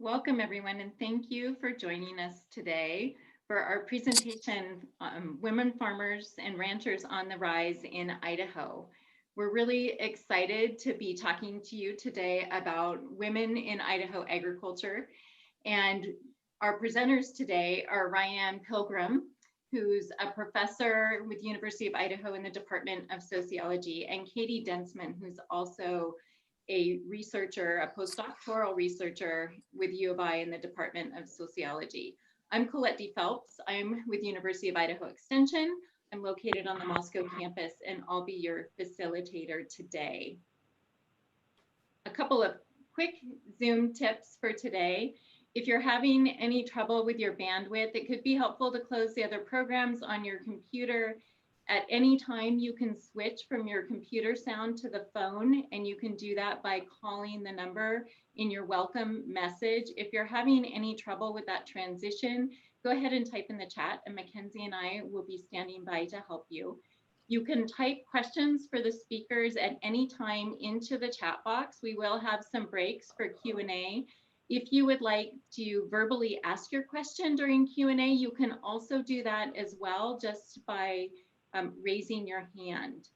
Welcome everyone, and thank you for joining us today for our presentation, Women Farmers and Ranchers on the Rise in Idaho. We're really excited to be talking to you today about women in Idaho agriculture. And our presenters today are Ryanne Pilgeram, who's a professor with the University of Idaho in the Department of Sociology, and Katie Dentzmen, who's also a researcher, a postdoctoral researcher with U of I in the Department of Sociology. I'm Colette D. Phelps. I'm with the University of Idaho Extension. I'm located on the Moscow campus, and I'll be your facilitator today. A couple of quick Zoom tips for today. If you're having any trouble with your bandwidth, it could be helpful to close the other programs on your computer. At any time, you can switch from your computer sound to the phone, and you can do that by calling the number in your welcome message. If you're having any trouble with that transition, go ahead and type in the chat, and Mackenzie and I will be standing by to help you. You can type questions for the speakers at any time into the chat box. We will have some breaks for Q&A. If you would like to verbally ask your question during Q&A, you can also do that as well, just by raising your hand.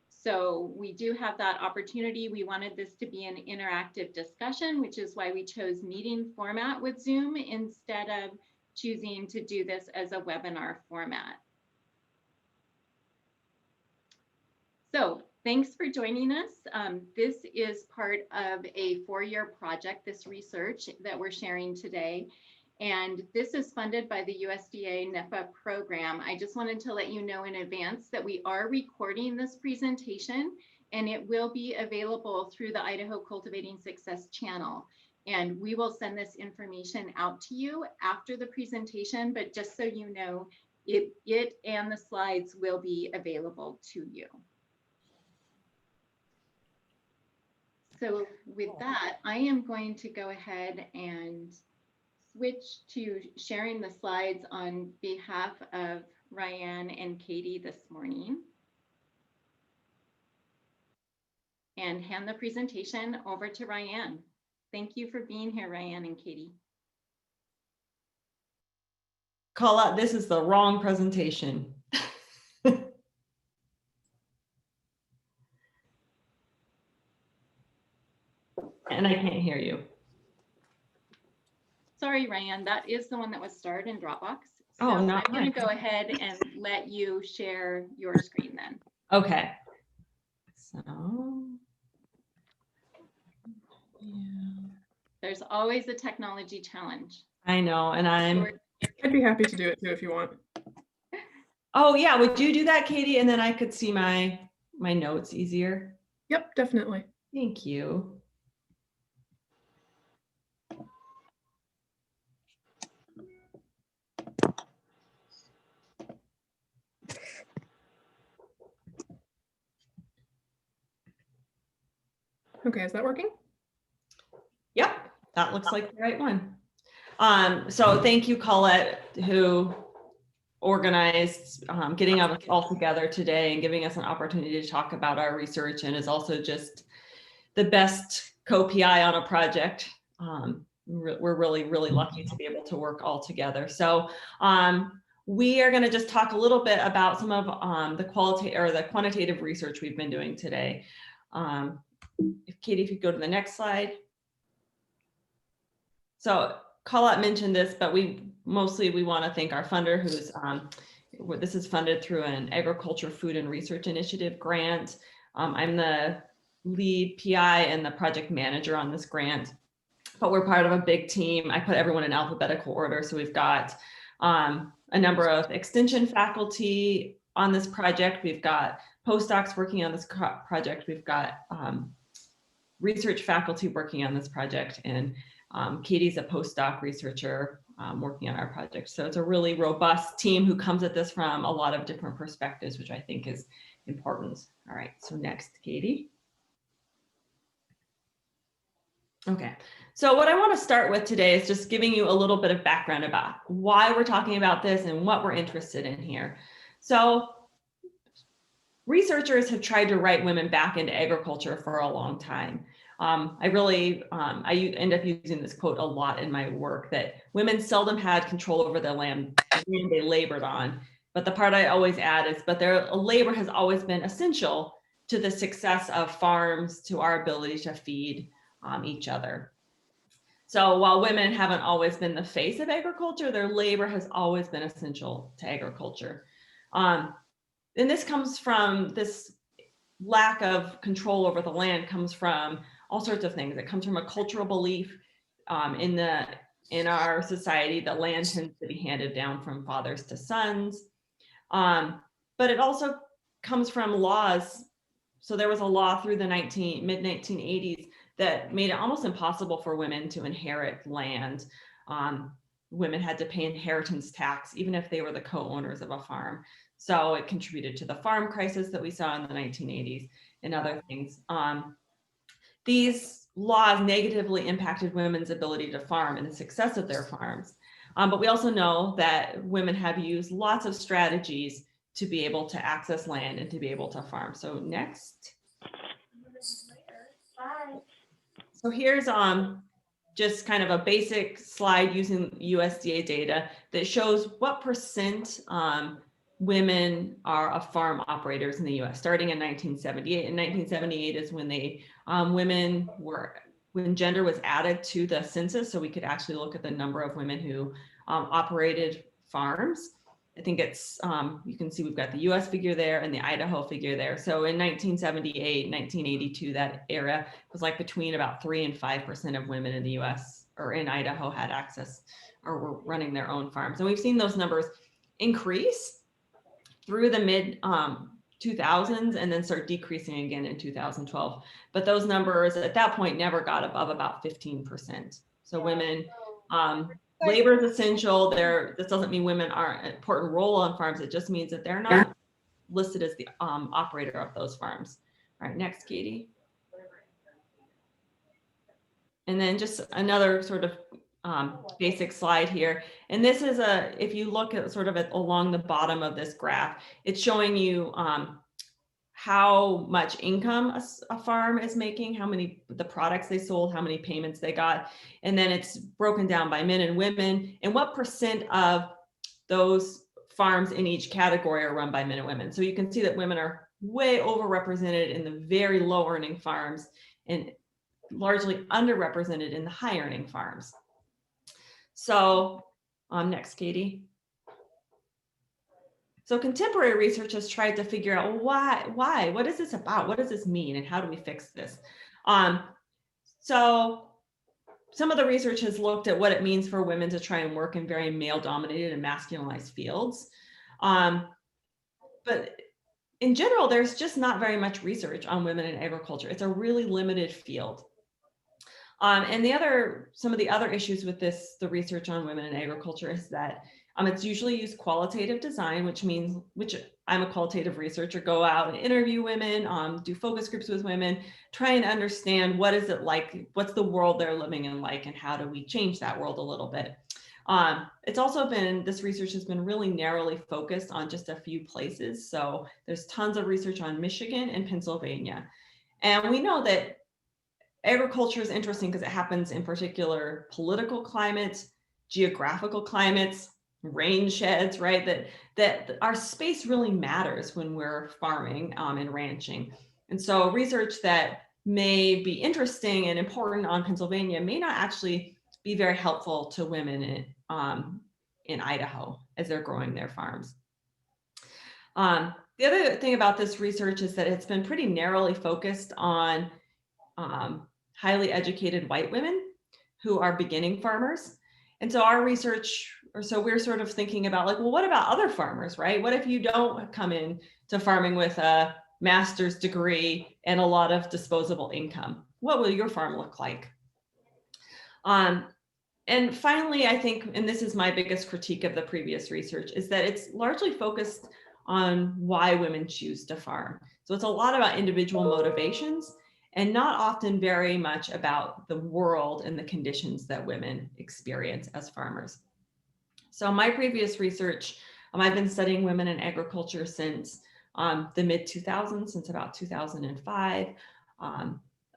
So we do have that opportunity. We wanted this to be an interactive discussion, which is why we chose meeting format with Zoom instead of choosing to do this as a webinar format. So thanks for joining us. This is part of a 4-year project, this research that we're sharing today. And this is funded by the USDA-NIFA program. I just wanted to let you know in advance that we are recording this presentation, and it will be available through the Idaho Cultivating Success channel. And we will send this information out to you after the presentation, but just so you know, it and the slides will be available to you. So with that, I am going to go ahead and switch to sharing the slides on behalf of Ryanne and Katie this morning, and hand the presentation over to Ryanne. Thank you for being here, Ryanne and Katie. Colette, this is the wrong presentation. And I can't hear you. Sorry, Ryanne, that is the one that was starred in Dropbox. So Oh, I'm not going to mine. go ahead and let you share your screen then. Okay. So, yeah. There's always a technology challenge. I know, and I'd be happy to do it too if you want. Oh yeah, would you do that, Katie? And then I could see my notes easier. Yep, definitely. Thank you. Okay, is that working? Yep, that looks like the right one. So thank you, Colette, who organized getting us all together today and giving us an opportunity to talk about our research, and is also just the best co-PI on a project. We're really, really lucky to be able to work all together. So we are going to just talk a little bit about some of the quantitative research we've been doing today. Katie, if you go to the next slide. So Colette mentioned this, but we want to thank our funder, who's this is funded through an Agriculture, Food, and Research Initiative grant. I'm the lead PI and the project manager on this grant, but we're part of a big team. I put everyone in alphabetical order. So we've got a number of extension faculty on this project. We've got postdocs working on this project. We've got research faculty working on this project, and Katie's a postdoc researcher working on our project. So it's a really robust team who comes at this from a lot of different perspectives, which I think is important. All right, so next, Katie. Okay, so what I want to start with today is just giving you a little bit of background about why we're talking about this and what we're interested in here. So researchers have tried to write women back into agriculture for a long time. I end up using this quote a lot in my work, that women seldom had control over the land they labored on. But the part I always add is, but their labor has always been essential to the success of farms, to our ability to feed each other. So while women haven't always been the face of agriculture, their labor has always been essential to agriculture. And this comes from this lack of control over the land comes from all sorts of things. It comes from a cultural belief in our society that land tends to be handed down from fathers to sons. But it also comes from laws. So there was a law through the mid-1980s that made it almost impossible for women to inherit land. Women had to pay inheritance tax, even if they were the co-owners of a farm. So it contributed to the farm crisis that we saw in the 1980s and other things. These laws negatively impacted women's ability to farm and the success of their farms. But we also know that women have used lots of strategies to be able to access land and to be able to farm. So next. So here's just kind of a basic slide using USDA data that shows what percent women are farm operators in the US, starting in 1978. And 1978 is when when gender was added to the census, so we could actually look at the number of women who operated farms. I think it's, you can see we've got the US figure there and the Idaho figure there. So in 1978, 1982, that era was like between about 3 and 5% of women in the US or in Idaho had access or were running their own farms. And we've seen those numbers increase through the mid 2000s and then start decreasing again in 2012. But those numbers at that point never got above about 15%. So women, labor is essential. This doesn't mean women aren't an important role on farms. It just means that they're not listed as the operator of those farms. All right, next, Katie. And then just another sort of basic slide here. And this is if you look at sort of along the bottom of this graph, it's showing you how much income a farm is making, the products they sold, how many payments they got. And then it's broken down by men and women and what percent of those farms in each category are run by men and women. So you can see that women are way overrepresented in the very low earning farms and largely underrepresented in the high earning farms. So next, Katie. So contemporary research has tried to figure out why, what is this about? What does this mean? And how do we fix this? So some of the research has looked at what it means for women to try and work in very male dominated and masculinized fields. But in general, there's just not very much research on women in agriculture. It's a really limited field. And some of the other issues with the research on women in agriculture is that it's usually used qualitative design, which I'm a qualitative researcher, go out and interview women, do focus groups with women, try and understand what is it like, what's the world they're living in like, and how do we change that world a little bit. It's also this research has been really narrowly focused on just a few places. So there's tons of research on Michigan and Pennsylvania. And we know that agriculture is interesting because it happens in particular political climates, geographical climates, rain sheds, right? That our space really matters when we're farming and ranching. And so research that may be interesting and important on Pennsylvania may not actually be very helpful to women in Idaho as they're growing their farms. The other thing about this research is that it's been pretty narrowly focused on highly educated white women who are beginning farmers. And so our research, we're sort of thinking about like, well, what about other farmers, right? What if you don't come in to farming with a master's degree and a lot of disposable income? What will your farm look like? And finally, I think, and this is my biggest critique of the previous research, is that it's largely focused on why women choose to farm. So it's a lot about individual motivations and not often very much about the world and the conditions that women experience as farmers. So my previous research, I've been studying women in agriculture since the mid 2000s, since about 2005.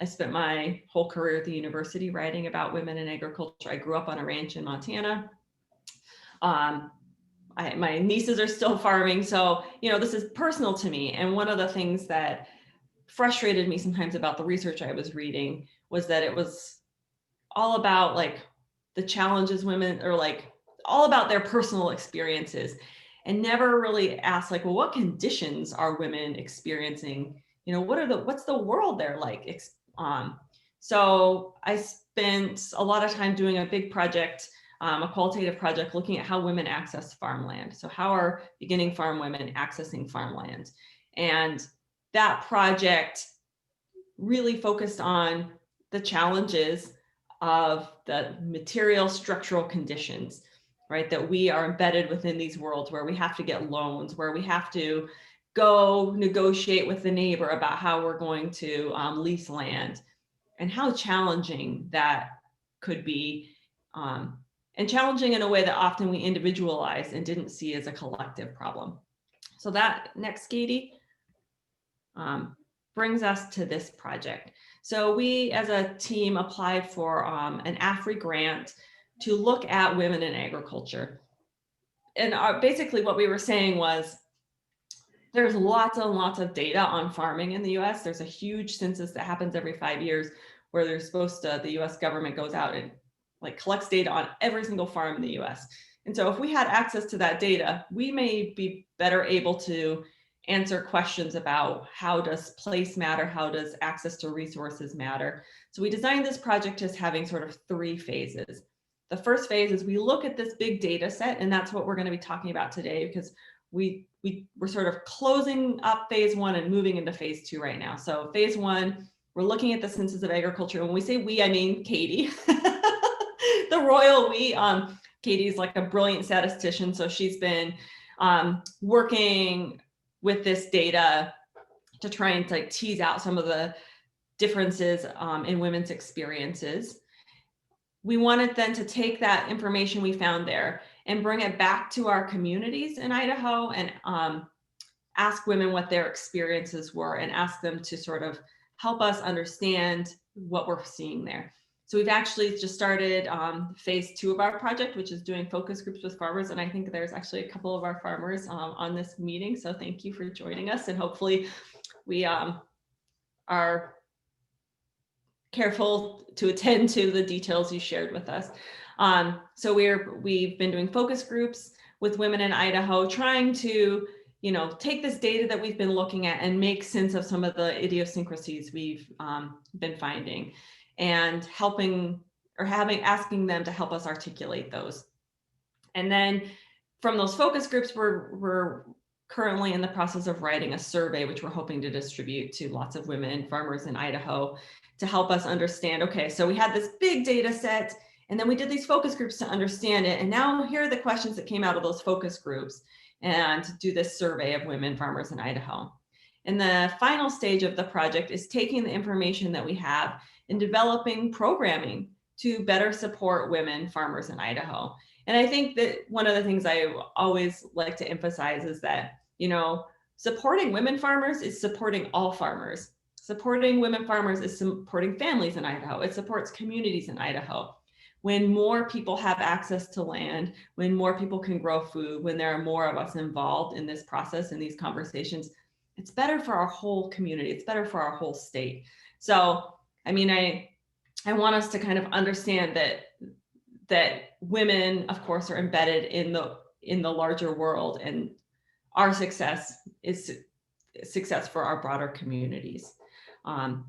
I spent my whole career at the university writing about women in agriculture. I grew up on a ranch in Montana. My nieces are still farming, so this is personal to me. And one of the things that frustrated me sometimes about the research I was reading was that it was all about like the challenges women, or like all about their personal experiences, and never really asked like, well, what conditions are women experiencing? What's the world they're like? So I spent a lot of time doing a big project, a qualitative project, looking at how women access farmland. So how are beginning farm women accessing farmland? And that project really focused on the challenges of the material structural conditions, right? That we are embedded within these worlds where we have to get loans, where we have to go negotiate with the neighbor about how we're going to lease land, and how challenging that could be, and challenging in a way that often we individualize and didn't see as a collective problem. So that next, Katie, brings us to this project. So we as a team applied for an AFRI grant to look at women in agriculture. And basically what we were saying was, there's lots and lots of data on farming in the US. There's a huge census that happens every 5 years where the US government goes out and like collects data on every single farm in the US. And so if we had access to that data, we may be better able to answer questions about how does place matter, how does access to resources matter. So we designed this project as having sort of 3 phases. The first phase is we look at this big data set, and that's what we're going to be talking about today, because we're sort of closing up phase 1 and moving into phase 2 right now. So phase 1, we're looking at the Census of Agriculture. And when we say we, I mean Katie, the royal we. Katie's like a brilliant statistician, so she's been working with this data to try and like tease out some of the differences in women's experiences. We wanted then to take that information we found there and bring it back to our communities in Idaho, and ask women what their experiences were, and ask them to sort of help us understand what we're seeing there. So we've actually just started phase 2 of our project, which is doing focus groups with farmers. And I think there's actually a couple of our farmers on this meeting. So thank you for joining us. And hopefully we are careful to attend to the details you shared with us. So we've been doing focus groups with women in Idaho, trying to take this data that we've been looking at and make sense of some of the idiosyncrasies we've been finding, and asking them to help us articulate those. And then from those focus groups, we're currently in the process of writing a survey, which we're hoping to distribute to lots of women farmers in Idaho to help us understand, okay, so we had this big data set, and then we did these focus groups to understand it. And now here are the questions that came out of those focus groups, and to do this survey of women farmers in Idaho. And the final stage of the project is taking the information that we have and developing programming to better support women farmers in Idaho. And I think that one of the things I always like to emphasize is that, supporting women farmers is supporting all farmers. Supporting women farmers is supporting families in Idaho. It supports communities in Idaho. When more people have access to land, when more people can grow food, when there are more of us involved in this process, in these conversations, it's better for our whole community. It's better for our whole state. So, I want us to kind of understand that women, of course, are embedded in the larger world, and our success is success for our broader communities. And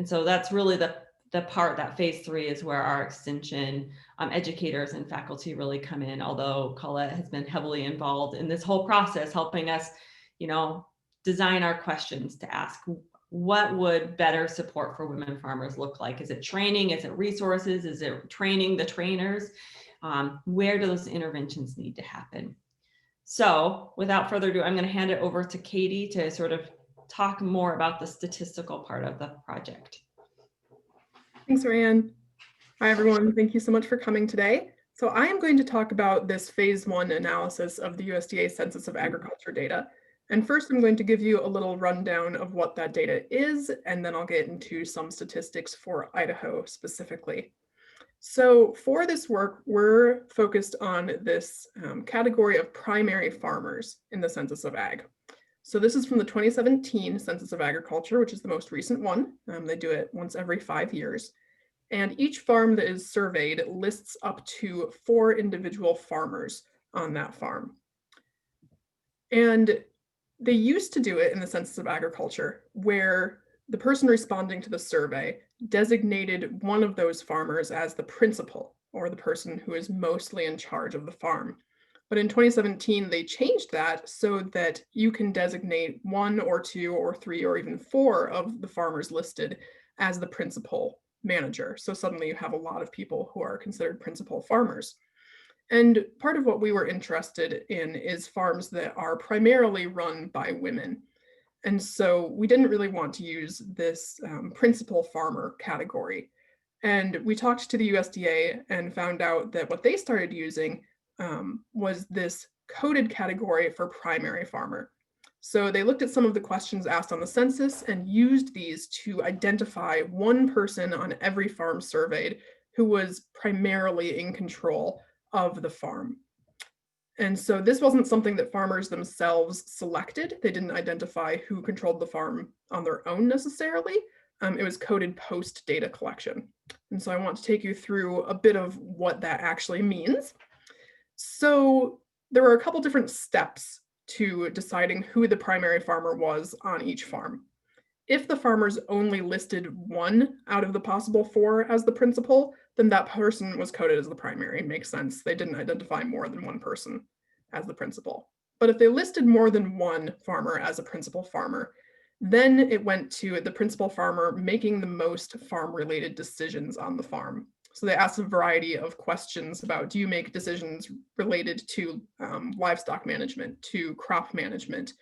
so that's really the part that phase 3 is where our extension educators and faculty really come in, although Colette has been heavily involved in this whole process, helping us, design our questions to ask, what would better support for women farmers look like? Is it training? Is it resources? Is it training the trainers? Where do those interventions need to happen? So without further ado, I'm going to hand it over to Katie to sort of talk more about the statistical part of the project. Thanks, Ryanne. Hi, everyone. Thank you so much for coming today. So I am going to talk about this phase 1 analysis of the USDA Census of Agriculture data. And first, I'm going to give you a little rundown of what that data is, and then I'll get into some statistics for Idaho specifically. So for this work, we're focused on this category of primary farmers in the Census of Ag. So this is from the 2017 Census of Agriculture, which is the most recent one. They do it once every 5 years. And each farm that is surveyed lists up to 4 individual farmers on that farm. And they used to do it in the Census of Agriculture, where the person responding to the survey designated one of those farmers as the principal, or the person who is mostly in charge of the farm. But in 2017, they changed that so that you can designate 1 or 2 or 3 or even 4 of the farmers listed as the principal manager. So suddenly you have a lot of people who are considered principal farmers. And part of what we were interested in is farms that are primarily run by women. And so we didn't really want to use this principal farmer category. And we talked to the USDA and found out that what they started using was this coded category for primary farmer. So they looked at some of the questions asked on the census and used these to identify one person on every farm surveyed who was primarily in control of the farm. And so this wasn't something that farmers themselves selected. They didn't identify who controlled the farm on their own necessarily. It was coded post data collection. And so I want to take you through a bit of what that actually means. So there were a couple different steps to deciding who the primary farmer was on each farm. If the farmers only listed 1 out of the possible 4 as the principal, then that person was coded as the primary. Makes sense. They didn't identify more than 1 person as the principal. But if they listed more than 1 farmer as a principal farmer, then it went to the principal farmer making the most farm-related decisions on the farm. So they asked a variety of questions about, do you make decisions related to livestock management, to crop management,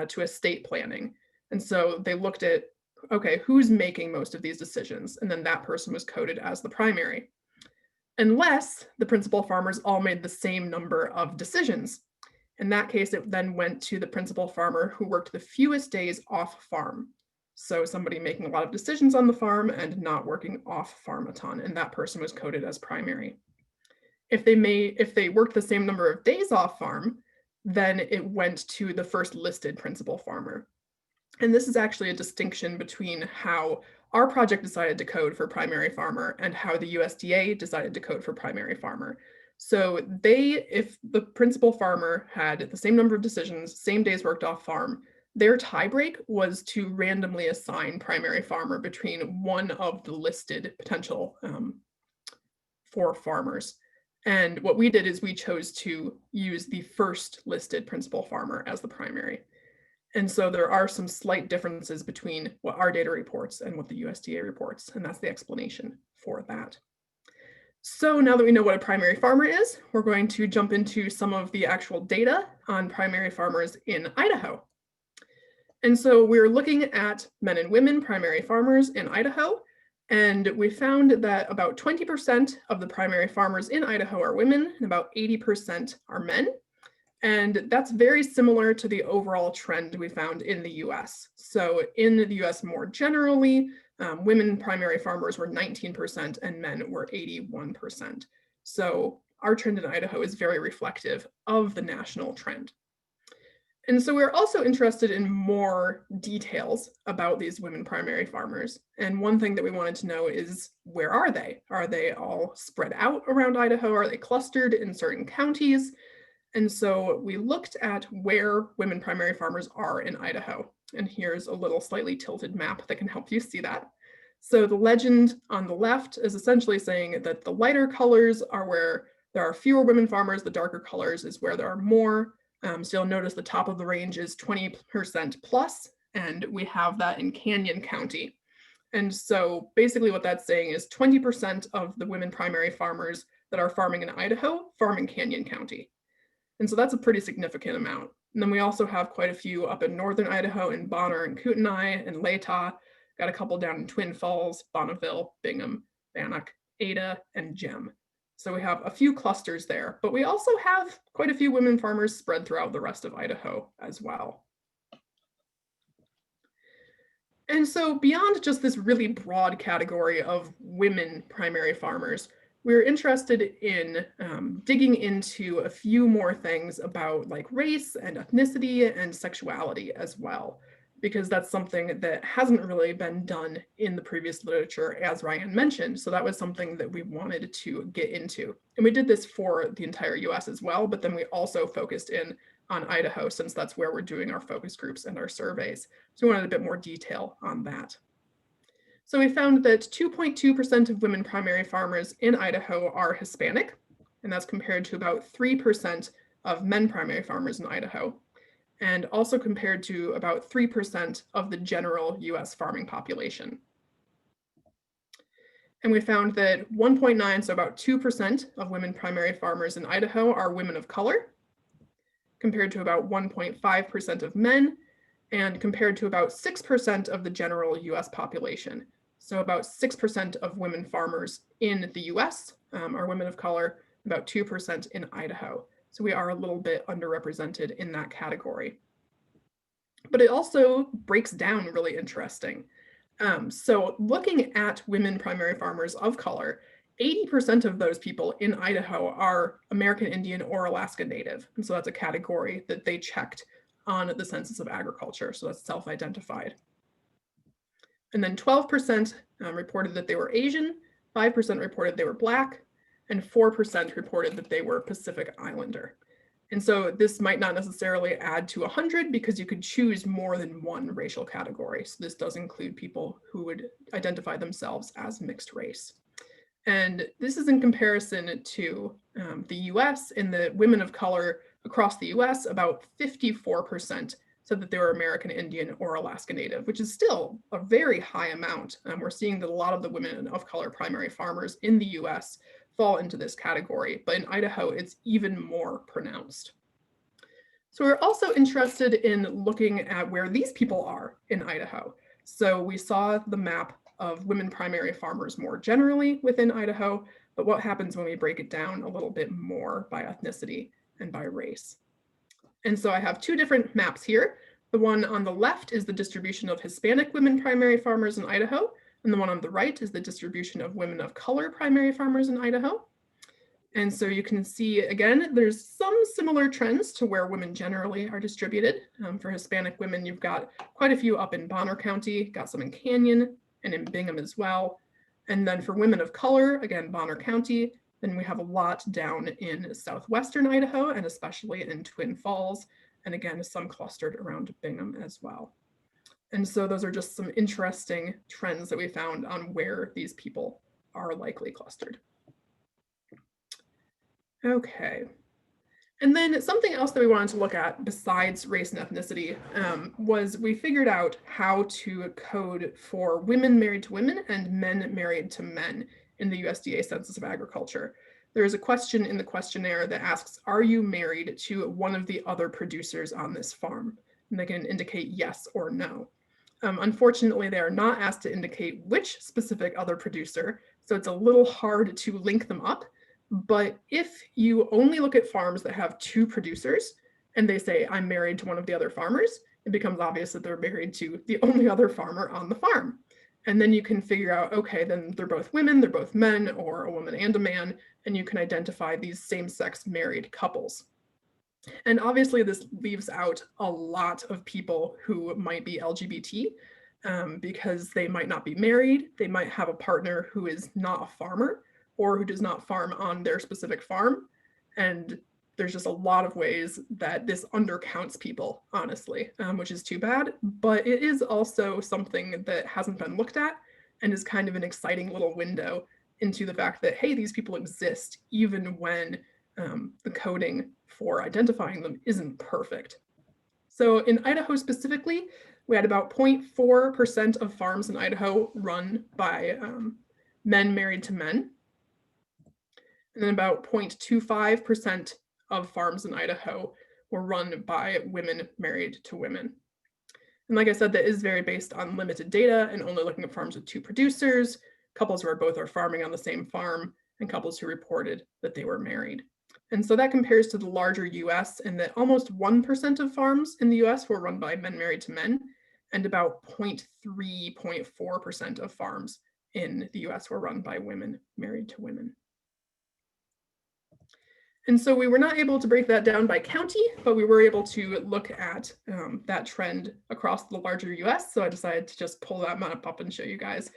to estate planning? And so they looked at, okay, who's making most of these decisions? And then that person was coded as the primary. Unless the principal farmers all made the same number of decisions. In that case, it then went to the principal farmer who worked the fewest days off farm. So somebody making a lot of decisions on the farm and not working off farm a ton, and that person was coded as primary. If they worked the same number of days off farm, then it went to the first listed principal farmer. And this is actually a distinction between how our project decided to code for primary farmer and how the USDA decided to code for primary farmer. So if the principal farmer had the same number of decisions, same days worked off farm, their tiebreak was to randomly assign primary farmer between one of the listed potential 4 farmers. And what we did is we chose to use the first listed principal farmer as the primary. And so there are some slight differences between what our data reports and what the USDA reports, and that's the explanation for that. So now that we know what a primary farmer is, we're going to jump into some of the actual data on primary farmers in Idaho. And so we're looking at men and women primary farmers in Idaho, and we found that about 20% of the primary farmers in Idaho are women and about 80% are men. And that's very similar to the overall trend we found in the US. So in the US more generally, women primary farmers were 19% and men were 81%. So our trend in Idaho is very reflective of the national trend. And so we're also interested in more details about these women primary farmers. And one thing that we wanted to know is, where are they? Are they all spread out around Idaho? Are they clustered in certain counties? And so we looked at where women primary farmers are in Idaho. And here's a little slightly tilted map that can help you see that. So the legend on the left is essentially saying that the lighter colors are where there are fewer women farmers, the darker colors is where there are more. So you'll notice the top of the range is 20% plus, and we have that in Canyon County. And so basically what that's saying is 20% of the women primary farmers that are farming in Idaho farm in Canyon County. And so that's a pretty significant amount. And then we also have quite a few up in northern Idaho in Bonner and Kootenai and Latah. Got a couple down in Twin Falls, Bonneville, Bingham, Bannock, Ada, and Gem. So we have a few clusters there, but we also have quite a few women farmers spread throughout the rest of Idaho as well. And so beyond just this really broad category of women primary farmers, we're interested in digging into a few more things about like race and ethnicity and sexuality as well, because that's something that hasn't really been done in the previous literature, as Ryanne mentioned. So that was something that we wanted to get into. And we did this for the entire US as well, but then we also focused in on Idaho, since that's where we're doing our focus groups and our surveys. So we wanted a bit more detail on that. So we found that 2.2% of women primary farmers in Idaho are Hispanic, and that's compared to about 3% of men primary farmers in Idaho, and also compared to about 3% of the general US farming population. And we found that 1.9, so about 2% of women primary farmers in Idaho are women of color, compared to about 1.5% of men, and compared to about 6% of the general US population. So about 6% of women farmers in the US are women of color, about 2% in Idaho. So we are a little bit underrepresented in that category. But it also breaks down really interesting. So looking at women primary farmers of color, 80% of those people in Idaho are American Indian or Alaska Native. And so that's a category that they checked on the Census of Agriculture. So that's self-identified. And then 12% reported that they were Asian, 5% reported they were Black, and 4% reported that they were Pacific Islander. And so this might not necessarily add to 100 because you could choose more than one racial category. So this does include people who would identify themselves as mixed race. And this is in comparison to the US. In the women of color across the US, about 54% said that they were American Indian or Alaska Native, which is still a very high amount. We're seeing that a lot of the women of color primary farmers in the US fall into this category, but in Idaho, it's even more pronounced. So we're also interested in looking at where these people are in Idaho. So we saw the map of women primary farmers more generally within Idaho, but what happens when we break it down a little bit more by ethnicity and by race? And so I have two different maps here. The one on the left is the distribution of Hispanic women primary farmers in Idaho, and the one on the right is the distribution of women of color primary farmers in Idaho. And so you can see, again, there's some similar trends to where women generally are distributed. For Hispanic women, you've got quite a few up in Bonner County, got some in Canyon and in Bingham as well. And then for women of color, again, Bonner County, then we have a lot down in southwestern Idaho and especially in Twin Falls. And again, some clustered around Bingham as well. And so those are just some interesting trends that we found on where these people are likely clustered. Okay. And then something else that we wanted to look at besides race and ethnicity was we figured out how to code for women married to women and men married to men in the USDA Census of Agriculture. There is a question in the questionnaire that asks, are you married to one of the other producers on this farm? And they can indicate yes or no. Unfortunately, they are not asked to indicate which specific other producer, so it's a little hard to link them up. But if you only look at farms that have two producers and they say, I'm married to one of the other farmers, it becomes obvious that they're married to the only other farmer on the farm. And then you can figure out, okay, then they're both women, they're both men, or a woman and a man, and you can identify these same-sex married couples. And obviously this leaves out a lot of people who might be LGBT because they might not be married, they might have a partner who is not a farmer, or who does not farm on their specific farm. And there's just a lot of ways that this undercounts people, honestly, which is too bad. But it is also something that hasn't been looked at and is kind of an exciting little window into the fact that, hey, these people exist even when the coding for identifying them isn't perfect. So in Idaho specifically, we had about 0.4% of farms in Idaho run by men married to men. And then about 0.25% of farms in Idaho were run by women married to women. And like I said, that is very based on limited data and only looking at farms with two producers, couples where both are farming on the same farm, and couples who reported that they were married. And so that compares to the larger US in that almost 1% of farms in the US were run by men married to men, and about 0.3, 0.4% of farms in the US were run by women married to women. And so we were not able to break that down by county, but we were able to look at that trend across the larger US. So I decided to just pull that map up and show you guys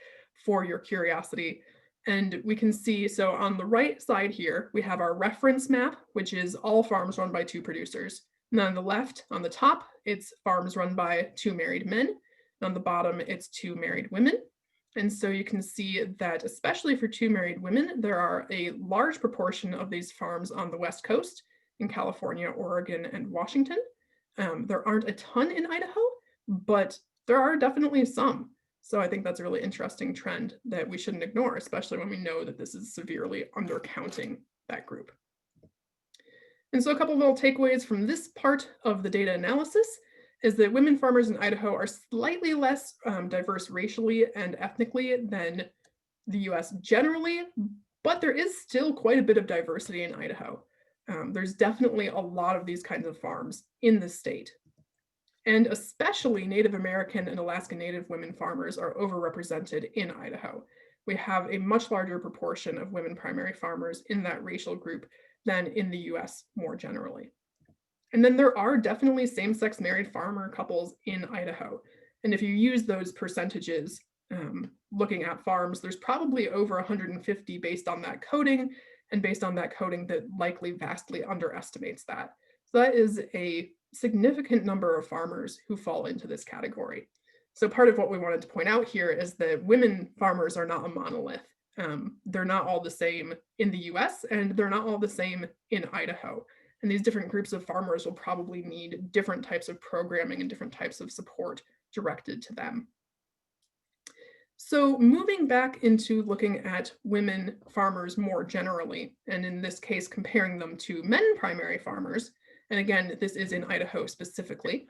for your curiosity. And we can see, so on the right side here, we have our reference map, which is all farms run by 2 producers. And then on the left, on the top, it's farms run by 2 married men. And on the bottom, it's 2 married women. And so you can see that, especially for 2 married women, there are a large proportion of these farms on the West Coast in California, Oregon, and Washington. There aren't a ton in Idaho, but there are definitely some. So I think that's a really interesting trend that we shouldn't ignore, especially when we know that this is severely undercounting that group. And so a couple of little takeaways from this part of the data analysis is that women farmers in Idaho are slightly less diverse racially and ethnically than the US generally, but there is still quite a bit of diversity in Idaho. There's definitely a lot of these kinds of farms in the state. And especially Native American and Alaska Native women farmers are overrepresented in Idaho. We have a much larger proportion of women primary farmers in that racial group than in the US more generally. And then there are definitely same-sex married farmer couples in Idaho. And if you use those percentages, looking at farms, there's probably over 150 based on that coding, and based on that coding that likely vastly underestimates that. So that is a significant number of farmers who fall into this category. So part of what we wanted to point out here is that women farmers are not a monolith. They're not all the same in the US, and they're not all the same in Idaho. And these different groups of farmers will probably need different types of programming and different types of support directed to them. So moving back into looking at women farmers more generally, and in this case, comparing them to men primary farmers, and again, this is in Idaho specifically,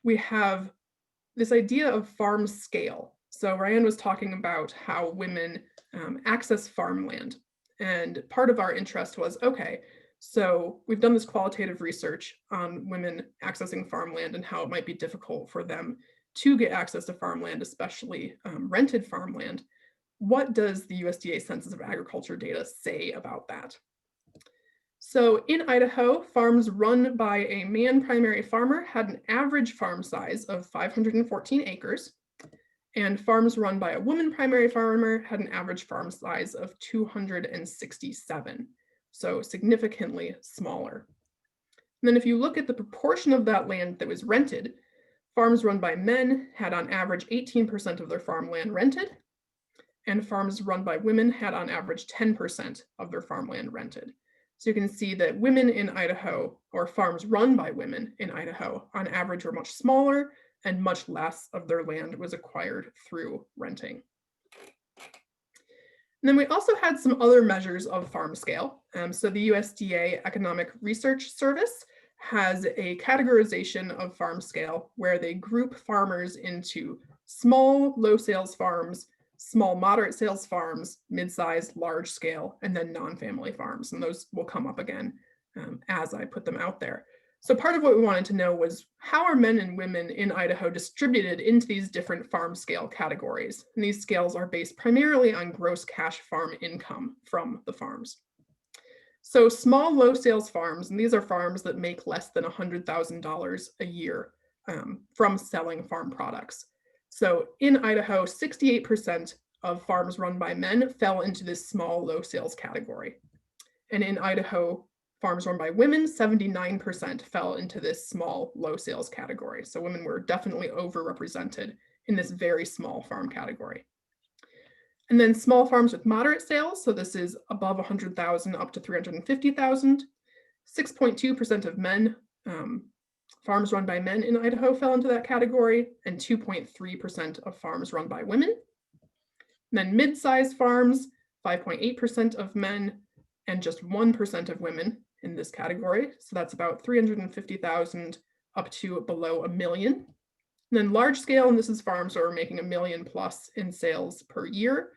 we have this idea of farm scale. So Ryanne was talking about how women access farmland. And part of our interest was, okay, so we've done this qualitative research on women accessing farmland and how it might be difficult for them to get access to farmland, especially rented farmland. What does the USDA Census of Agriculture data say about that? So in Idaho, farms run by a man primary farmer had an average farm size of 514 acres, and farms run by a woman primary farmer had an average farm size of 267. So significantly smaller. And then if you look at the proportion of that land that was rented, farms run by men had on average 18% of their farmland rented, and farms run by women had on average 10% of their farmland rented. So you can see that women in Idaho, or farms run by women in Idaho, on average were much smaller, and much less of their land was acquired through renting. And then we also had some other measures of farm scale. So the USDA Economic Research Service has a categorization of farm scale where they group farmers into small, low sales farms, small, moderate sales farms, mid-sized, large scale, and then non-family farms. And those will come up again as I put them out there. So part of what we wanted to know was, how are men and women in Idaho distributed into these different farm scale categories? And these scales are based primarily on gross cash farm income from the farms. So small, low sales farms, and these are farms that make less than $100,000 a year from selling farm products. So in Idaho, 68% of farms run by men fell into this small, low sales category. And in Idaho, farms run by women, 79% fell into this small, low sales category. So women were definitely overrepresented in this very small farm category. And then small farms with moderate sales, so this is above 100,000 up to 350,000. 6.2% of men, farms run by men in Idaho fell into that category, and 2.3% of farms run by women. And then mid-sized farms, 5.8% of men, and just 1% of women in this category. So that's about 350,000 up to below $1 million. And then large scale, and this is farms that are making $1 million plus in sales per year.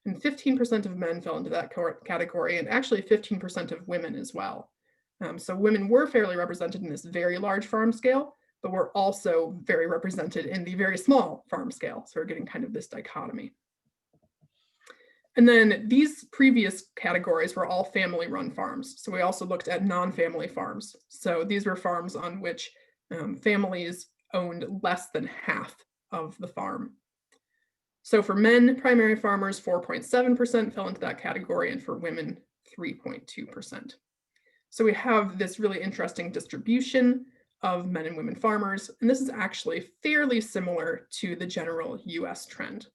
And 15% of men fell into that category, and actually 15% of women as well. So women were fairly represented in this very large farm scale, but we're also very represented in the very small farm scale. So we're getting kind of this dichotomy. And then these previous categories were all family-run farms. So we also looked at non-family farms. So these were farms on which families owned less than half of the farm. So for men, primary farmers, 4.7% fell into that category, and for women, 3.2%. So we have this really interesting distribution of men and women farmers, and this is actually fairly similar to the general US trend.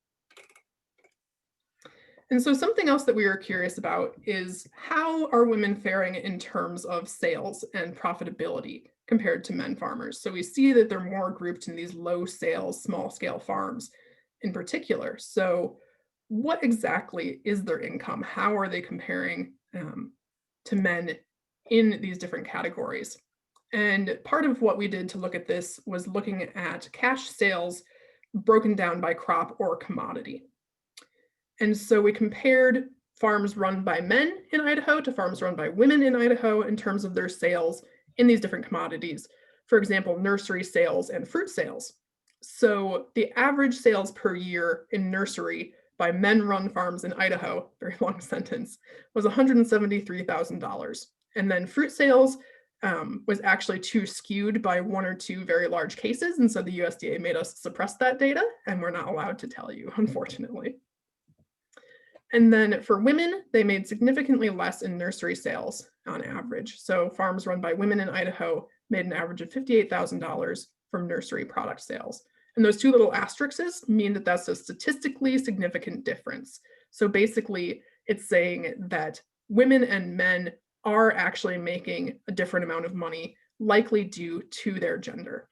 And so something else that we were curious about is how are women faring in terms of sales and profitability compared to men farmers? So we see that they're more grouped in these low sales, small scale farms in particular. So what exactly is their income? How are they comparing to men in these different categories? And part of what we did to look at this was looking at cash sales broken down by crop or commodity. And so we compared farms run by men in Idaho to farms run by women in Idaho in terms of their sales in these different commodities. For example, nursery sales and fruit sales. So the average sales per year in nursery by men-run farms in Idaho, very long sentence, was $173,000. And then fruit sales was actually too skewed by one or two very large cases. And so the USDA made us suppress that data, and we're not allowed to tell you, unfortunately. And then for women, they made significantly less in nursery sales on average. So farms run by women in Idaho made an average of $58,000 from nursery product sales. And those two little asterisks mean that that's a statistically significant difference. So basically, it's saying that women and men are actually making a different amount of money, likely due to their gender.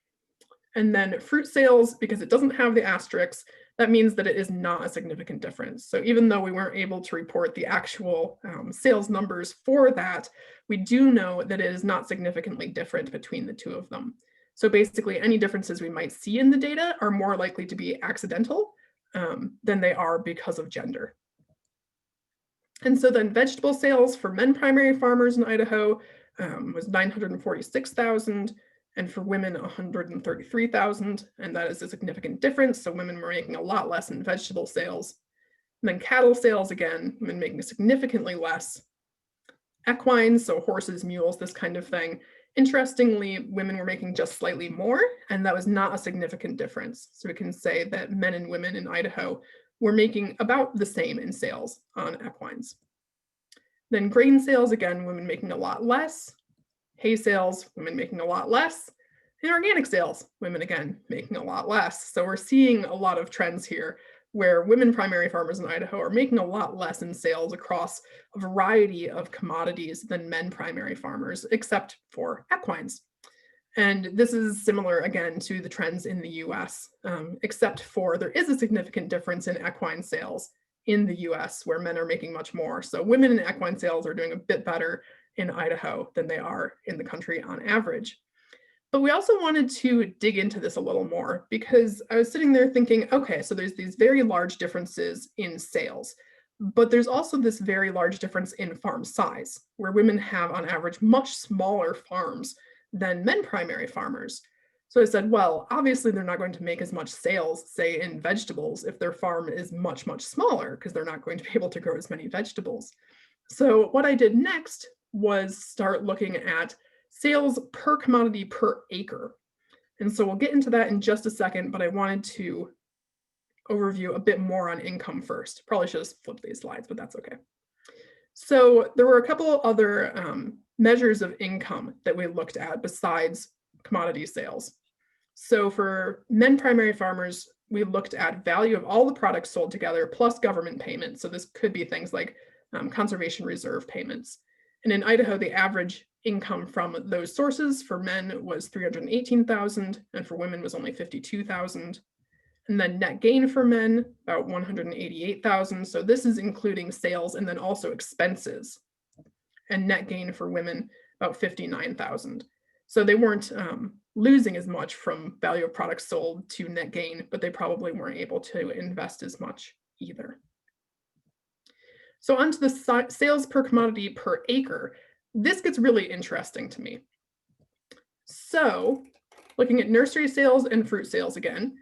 And then fruit sales, because it doesn't have the asterisks, that means that it is not a significant difference. So even though we weren't able to report the actual sales numbers for that, we do know that it is not significantly different between the two of them. So basically, any differences we might see in the data are more likely to be accidental than they are because of gender. And so then vegetable sales for men primary farmers in Idaho was 946,000. And for women, 133,000, and that is a significant difference. So women were making a lot less in vegetable sales. And then cattle sales, again, women making significantly less. Equines, so horses, mules, this kind of thing. Interestingly, women were making just slightly more, and that was not a significant difference. So we can say that men and women in Idaho were making about the same in sales on equines. Then grain sales, again, women making a lot less. Hay sales, women making a lot less, and organic sales, women again making a lot less. So we're seeing a lot of trends here where women primary farmers in Idaho are making a lot less in sales across a variety of commodities than men primary farmers, except for equines. And this is similar again to the trends in the US, except for there is a significant difference in equine sales in the US where men are making much more. So women in equine sales are doing a bit better in Idaho than they are in the country on average. But we also wanted to dig into this a little more because I was sitting there thinking, okay, so there's these very large differences in sales, but there's also this very large difference in farm size, where women have on average much smaller farms than men primary farmers. So I said, well, obviously they're not going to make as much sales, say in vegetables, if their farm is much, much smaller, because they're not going to be able to grow as many vegetables. So what I did next was start looking at sales per commodity per acre. And so we'll get into that in just a second, but I wanted to overview a bit more on income first. Probably should have flipped these slides, but that's okay. So there were a couple other measures of income that we looked at besides commodity sales. So for men primary farmers, we looked at value of all the products sold together plus government payments. So this could be things like conservation reserve payments. And in Idaho, the average income from those sources for men was $318,000, and for women was only $52,000. And then net gain for men, about $188,000. So this is including sales and then also expenses. And net gain for women, about $59,000. So they weren't losing as much from value of products sold to net gain, but they probably weren't able to invest as much either. So onto the sales per commodity per acre. This gets really interesting to me. So Looking at nursery sales and fruit sales again,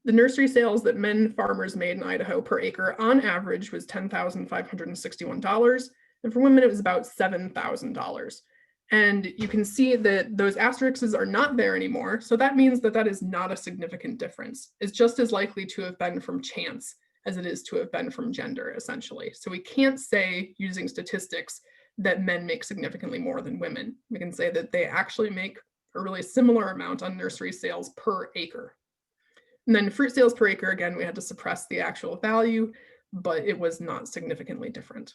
the nursery sales that men farmers made in Idaho per acre on average was $10,561. And for women, it was about $7,000. And you can see that those asterisks are not there anymore. So that means that that is not a significant difference. It's just as likely to have been from chance as it is to have been from gender, essentially. So we can't say, using statistics, that men make significantly more than women. We can say that they actually make a really similar amount on nursery sales per acre. And then fruit sales per acre, again, we had to suppress the actual value, but it was not significantly different.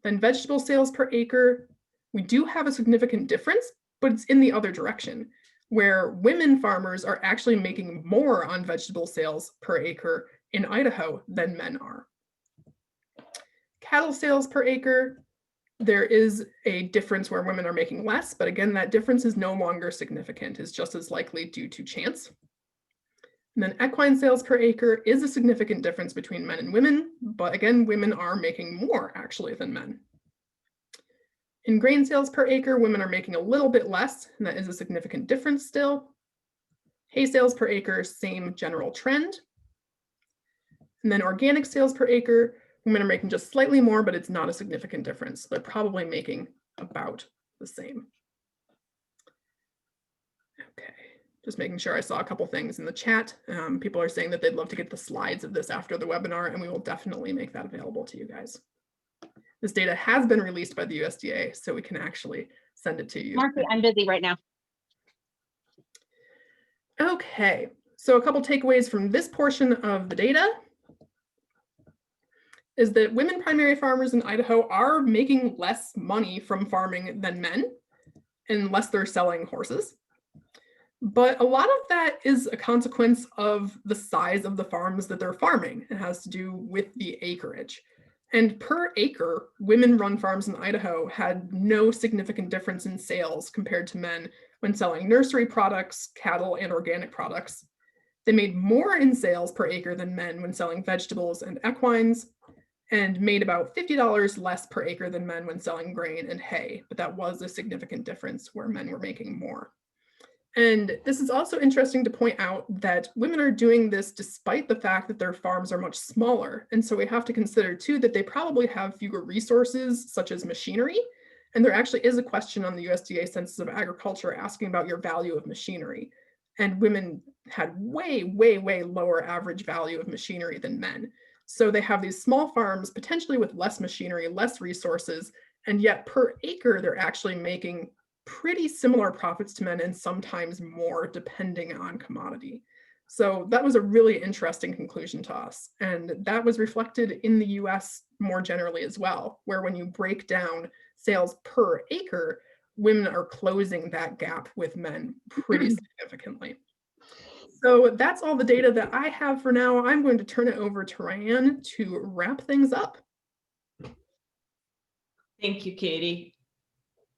Then vegetable sales per acre, we do have a significant difference, but it's in the other direction, where women farmers are actually making more on vegetable sales per acre in Idaho than men are. Cattle sales per acre, there is a difference where women are making less, but again, that difference is no longer significant. It's just as likely due to chance. And then equine sales per acre is a significant difference between men and women, but again, women are making more actually than men. In grain sales per acre, women are making a little bit less, and that is a significant difference still. Hay sales per acre, same general trend. And then organic sales per acre, women are making just slightly more, but it's not a significant difference. They're probably making about the same. Okay, just making sure. I saw a couple things in the chat. People are saying that they'd love to get the slides of this after the webinar, and we will definitely make that available to you guys. This data has been released by the USDA, so we can actually send it to you. Marcy, I'm busy right now. Okay, so a couple takeaways from this portion of the data is that women primary farmers in Idaho are making less money from farming than men, unless they're selling horses. But a lot of that is a consequence of the size of the farms that they're farming. It has to do with the acreage. And per acre, women-run farms in Idaho had no significant difference in sales compared to men when selling nursery products, cattle, and organic products. They made more in sales per acre than men when selling vegetables and equines, and made about $50 less per acre than men when selling grain and hay. But that was a significant difference where men were making more. And this is also interesting to point out that women are doing this despite the fact that their farms are much smaller. And so we have to consider too that they probably have fewer resources such as machinery. And there actually is a question on the USDA Census of Agriculture asking about your value of machinery. And women had way, way, way lower average value of machinery than men. So they have these small farms potentially with less machinery, less resources, and yet per acre, they're actually making pretty similar profits to men and sometimes more depending on commodity. So that was a really interesting conclusion to us. And that was reflected in the US more generally as well, where when you break down sales per acre, women are closing that gap with men pretty significantly. So that's all the data that I have for now. I'm going to turn it over to Ryanne to wrap things up. Thank you, Katie.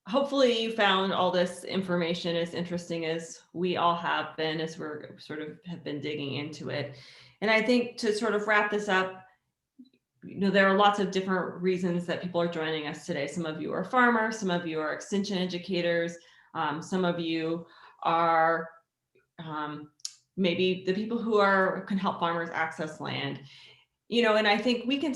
Hopefully you found all this information as interesting as we all have been as we're sort of have been digging into it. And I think to sort of wrap this up, you know, there are lots of different reasons that people are joining us today. Some of you are farmers, some of you are extension educators, some of you are maybe the people who can help farmers access land. You know, and I think we can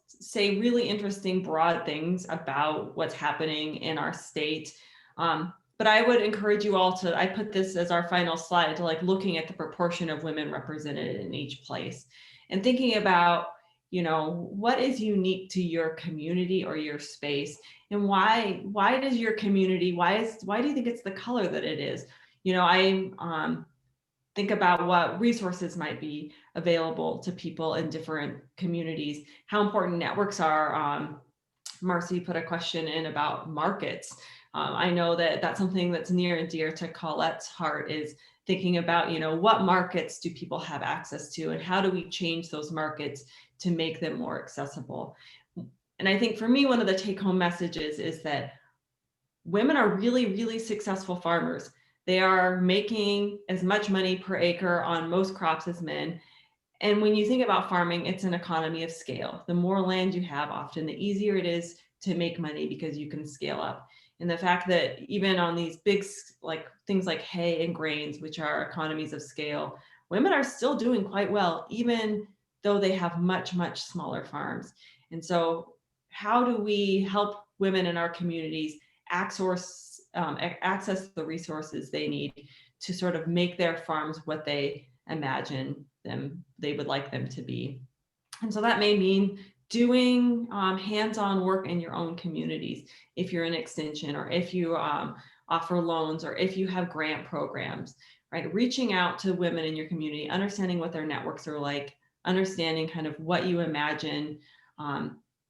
say really interesting broad things about what's happening in our state. But I would encourage you all I put this as our final slide, to like looking at the proportion of women represented in each place and thinking about, you know, what is unique to your community or your space, and why does your community, why do you think it's the color that it is? You know, I think about what resources might be available to people in different communities, how important networks are. Marcy put a question in about markets. I know that that's something that's near and dear to Colette's heart, is thinking about, you know, what markets do people have access to and how do we change those markets to make them more accessible? And I think for me, one of the take-home messages is that women are really, really successful farmers. They are making as much money per acre on most crops as men. And when you think about farming, it's an economy of scale. The more land you have, often the easier it is to make money because you can scale up. And the fact that even on these big, like things like hay and grains, which are economies of scale, women are still doing quite well, even though they have much, much smaller farms. And so how do we help women in our communities access the resources they need to sort of make their farms what they imagine they would like them to be? And so that may mean doing hands-on work in your own communities, if you're an extension, or if you offer loans, or if you have grant programs, right? Reaching out to women in your community, understanding what their networks are like, understanding kind of what you imagine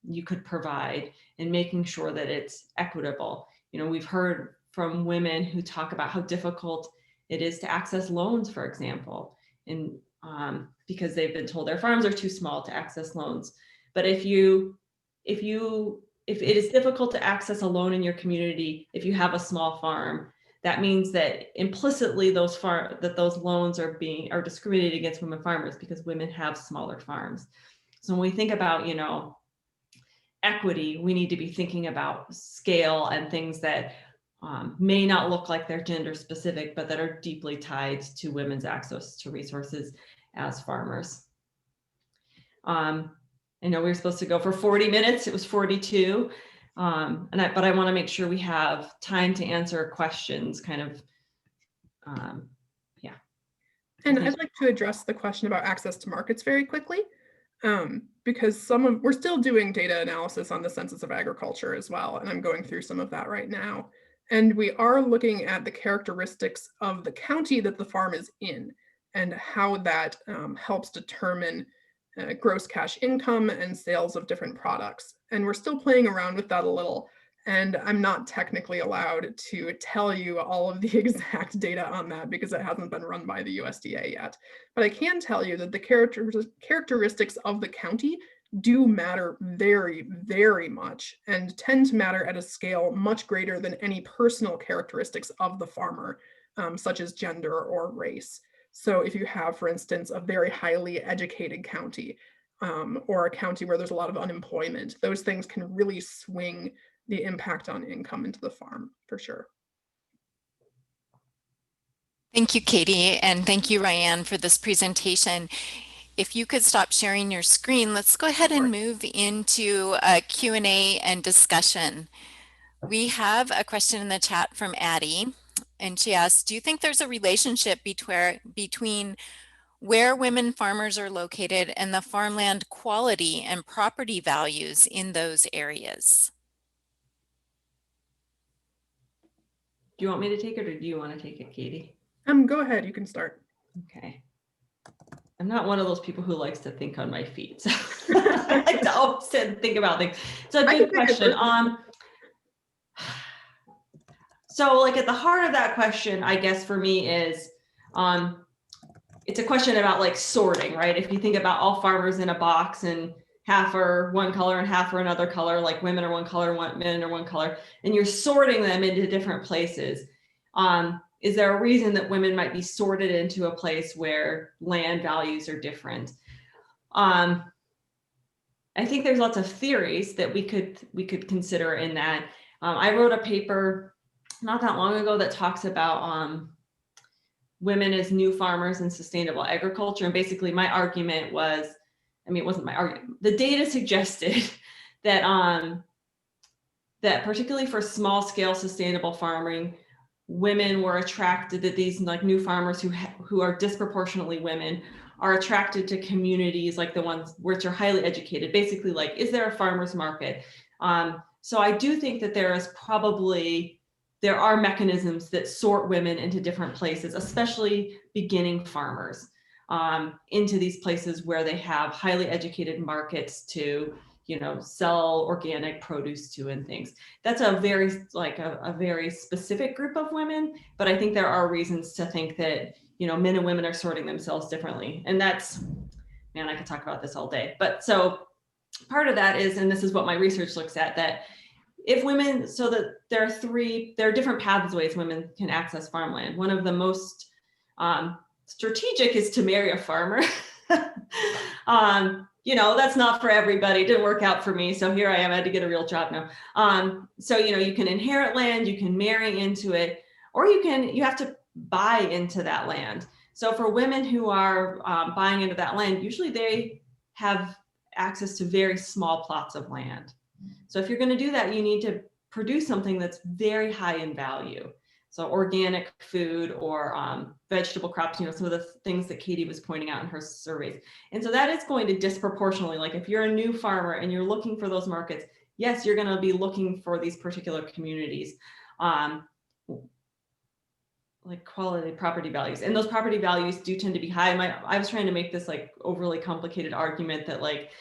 you could provide, and making sure that it's equitable. You know, we've heard from women who talk about how difficult it is to access loans, for example, and because they've been told their farms are too small to access loans. But if it is difficult to access a loan in your community, if you have a small farm, that means that implicitly those loans are discriminated against women farmers because women have smaller farms. So when we think about, you know, equity, we need to be thinking about scale and things that may not look like they're gender specific, but that are deeply tied to women's access to resources as farmers. I know we were supposed to go for 40 minutes, it was 42. But I want to make sure we have time to answer questions, kind of, yeah. And I'd like to address the question about access to markets very quickly, because we're still doing data analysis on the Census of Agriculture as well, and I'm going through some of that right now. And we are looking at the characteristics of the county that the farm is in, and how that helps determine gross cash income and sales of different products. And we're still playing around with that a little. And I'm not technically allowed to tell you all of the exact data on that because it hasn't been run by the USDA yet. But I can tell you that the characteristics of the county do matter very, very much, and tend to matter at a scale much greater than any personal characteristics of the farmer, such as gender or race. So if you have, for instance, a very highly educated county, or a county where there's a lot of unemployment, those things can really swing the impact on income into the farm, for sure. Thank you, Katie, and thank you, Ryanne, for this presentation. If you could stop sharing your screen, let's go ahead and move into a Q&A and discussion. We have a question in the chat from Addie, and she asks, do you think there's a relationship between where women farmers are located and the farmland quality and property values in those areas? Do you want me to take it, or do you want to take it, Katie? Go ahead, you can start. Okay. I'm not one of those people who likes to think on my feet. So I like to always sit and think about things. It's a good question. So like at the heart of that question, I guess for me is, it's a question about like sorting, right? If you think about all farmers in a box and half are one color and half are another color, like women are one color, men are one color, and you're sorting them into different places. Is there a reason that women might be sorted into a place where land values are different? I think there's lots of theories that we could consider in that. I wrote a paper not that long ago that talks about women as new farmers in sustainable agriculture. And basically my argument was, I mean, it wasn't my argument. The data suggested that that particularly for small scale sustainable farming, women were attracted, that these like new farmers who are disproportionately women are attracted to communities like the ones which are highly educated. Basically, like, is there a farmer's market? So I do think that there are mechanisms that sort women into different places, especially beginning farmers, into these places where they have highly educated markets to, you know, sell organic produce to and things. That's a very very specific group of women, but I think there are reasons to think that, you know, men and women are sorting themselves differently. And that's, man, I could talk about this all day. But so part of that is, and this is what my research looks at, that if women, so that there are different pathways women can access farmland. One of the most strategic is to marry a farmer. that's not for everybody. It didn't work out for me. So here I am, I had to get a real job now. So, you can inherit land, you can marry into it, or you have to buy into that land. So for women who are buying into that land, usually they have access to very small plots of land. So if you're going to do that, you need to produce something that's very high in value. So organic food or vegetable crops, some of the things that Katie was pointing out in her surveys. And so that is going to disproportionately, like if you're a new farmer and you're looking for those markets, yes, you're going to be looking for these particular communities. Like quality property values, and those property values do tend to be high. I was trying to make this like overly complicated argument that like,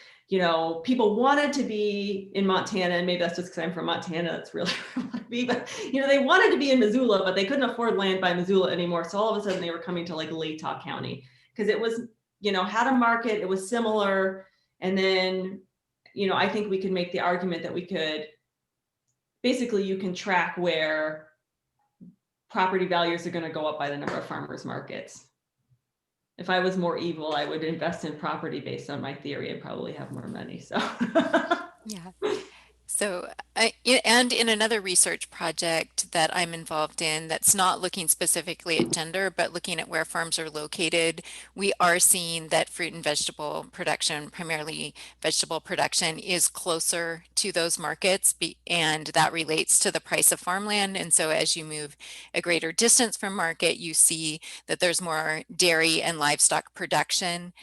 people wanted to be in Montana, and maybe that's just because I'm from Montana, that's really where I want to be, but they wanted to be in Missoula, but they couldn't afford land by Missoula anymore. So all of a sudden they were coming to like Latah County because it was, had a market, it was similar. And then, I think we could make the argument that we could, basically you can track where property values are going to go up by the number of farmers markets. If I was more evil, I would invest in property based on my theory and probably have more money. So Yeah. So, and in another research project that I'm involved in that's not looking specifically at gender, but looking at where farms are located, we are seeing that fruit and vegetable production, primarily vegetable production, is closer to those markets, and that relates to the price of farmland. And so as you move a greater distance from market, you see that there's more dairy and livestock production,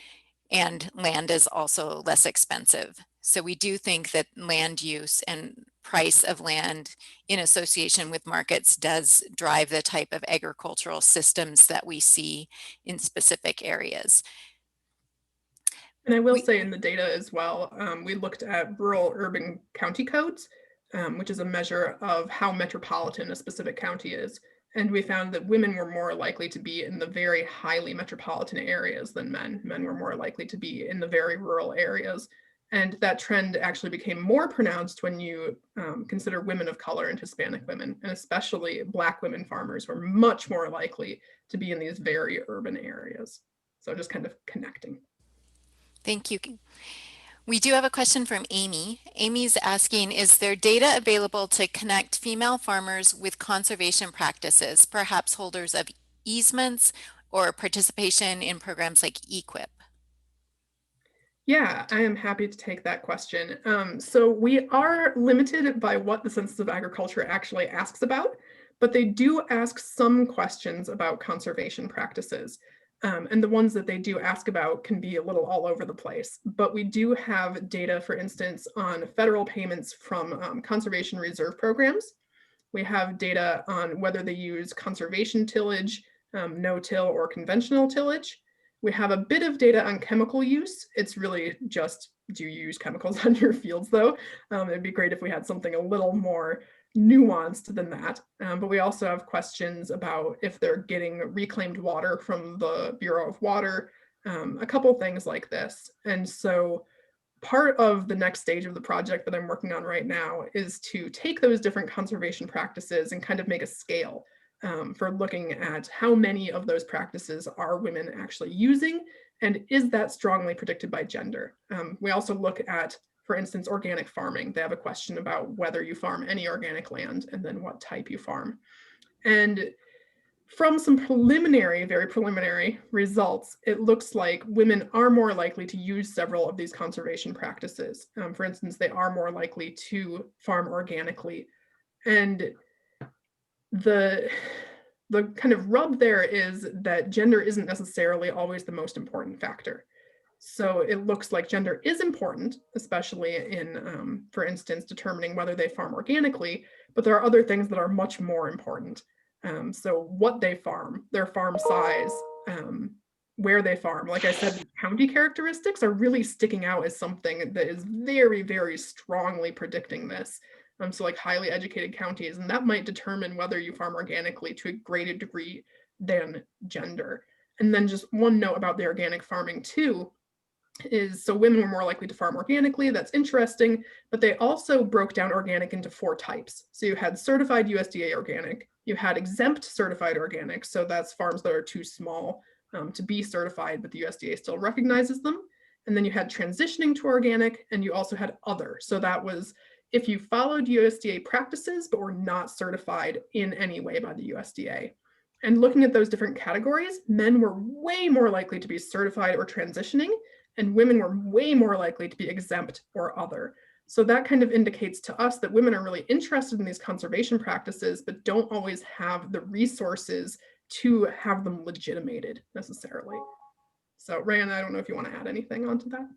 and land is also less expensive. So we do think that land use and price of land in association with markets does drive the type of agricultural systems that we see in specific areas. And I will say in the data as well, we looked at rural urban county codes, which is a measure of how metropolitan a specific county is. And we found that women were more likely to be in the very highly metropolitan areas than men. Men were more likely to be in the very rural areas. And that trend actually became more pronounced when you consider women of color and Hispanic women, and especially Black women farmers were much more likely to be in these very urban areas. So just kind of connecting. Thank you. We do have a question from Amy. Amy's asking, is there data available to connect female farmers with conservation practices, perhaps holders of easements or participation in programs like EQIP? Yeah, I am happy to take that question. So we are limited by what the Census of Agriculture actually asks about, but they do ask some questions about conservation practices. And the ones that they do ask about can be a little all over the place. But we do have data, for instance, on federal payments from conservation reserve programs. We have data on whether they use conservation tillage, no-till, or conventional tillage. We have a bit of data on chemical use. It's really just, do you use chemicals on your fields though? It'd be great if we had something a little more nuanced than that. But we also have questions about if they're getting reclaimed water from the Bureau of Water, a couple things like this. And so part of the next stage of the project that I'm working on right now is to take those different conservation practices and kind of make a scale for looking at how many of those practices are women actually using, and is that strongly predicted by gender. We also look at, for instance, organic farming. They have a question about whether you farm any organic land and then what type you farm. And from some very preliminary results, it looks like women are more likely to use several of these conservation practices. For instance, they are more likely to farm organically. And the kind of rub there is that gender isn't necessarily always the most important factor. So it looks like gender is important, especially in, for instance, determining whether they farm organically, but there are other things that are much more important. So what they farm, their farm size, where they farm. Like I said, county characteristics are really sticking out as something that is very, very strongly predicting this. So like highly educated counties, and that might determine whether you farm organically to a greater degree than gender. And then just one note about the organic farming too, is so women were more likely to farm organically. That's interesting, but they also broke down organic into 4 types. So you had certified USDA organic, you had exempt certified organic. So that's farms that are too small to be certified, but the USDA still recognizes them. And then you had transitioning to organic, and you also had other. So that was if you followed USDA practices, but were not certified in any way by the USDA. And looking at those different categories, men were way more likely to be certified or transitioning, and women were way more likely to be exempt or other. So that kind of indicates to us that women are really interested in these conservation practices, but don't always have the resources to have them legitimated necessarily. So Ryanne, I don't know if you want to add anything onto that.